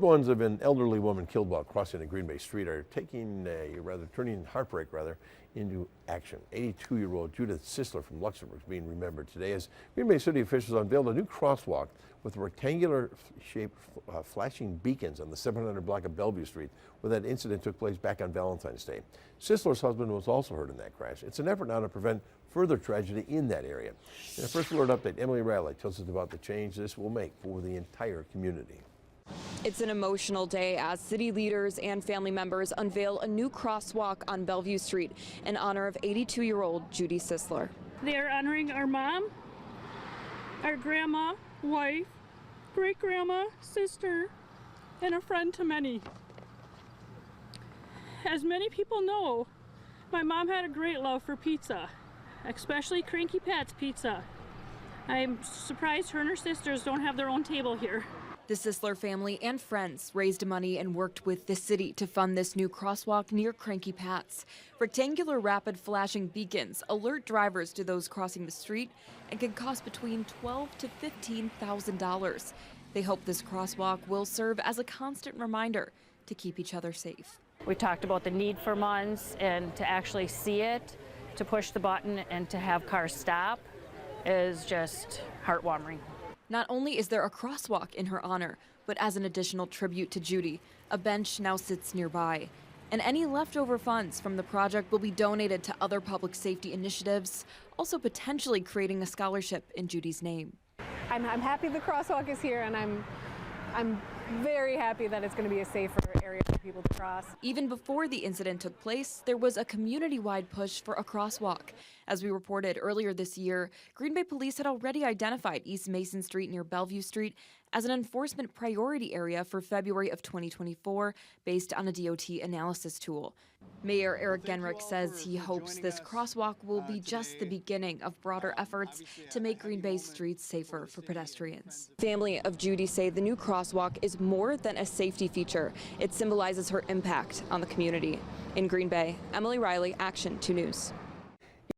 Ones of an elderly woman killed while crossing a Green Bay street are turning heartbreak into action. 82-year-old Judith Sisler from Luxembourg is being remembered today as Green Bay city officials unveiled a new crosswalk with rectangular shaped flashing beacons on the 700 block of Bellevue Street, where that incident took place back on Valentine's Day. Sisler's husband was also hurt in that crash. It's an effort now to prevent further tragedy in that area. In a First Alert update, Emily Riley tells us about the change this will make for the entire community. It's an emotional day as city leaders and family members unveil a new crosswalk on Bellevue Street in honor of 82-year-old Judy Sisler. They are honoring our mom, our grandma, wife, great-grandma, sister, and a friend to many. As many people know, my mom had a great love for pizza, especially Cranky Pat's Pizza. I'm surprised her and her sisters don't have their own table here. The Sisler family and friends raised money and worked with the city to fund this new crosswalk near Cranky Pat's. Rectangular rapid flashing beacons alert drivers to those crossing the street and can cost between $12,000 to $15,000. They hope this crosswalk will serve as a constant reminder to keep each other safe. We talked about the need for months, and to actually see it, to push the button and to have cars stop is just heartwarming. Not only is there a crosswalk in her honor, but as an additional tribute to Judy, a bench now sits nearby. And any leftover funds from the project will be donated to other public safety initiatives, also potentially creating a scholarship in Judy's name. I'm happy the crosswalk is here, and I'm very happy that it's going to be a safer area for people to cross. Even before the incident took place, there was a community-wide push for a crosswalk. As we reported earlier this year, Green Bay police had already identified East Mason Street near Bellevue Street as an enforcement priority area for February of 2024 based on a DOT analysis tool. Mayor Eric Genrich says he hopes this crosswalk will be just the beginning of broader efforts to make Green Bay's streets safer for pedestrians. Family of Judy say the new crosswalk is more than a safety feature. It symbolizes her impact on the community. In Green Bay, Emily Riley, Action 2 News.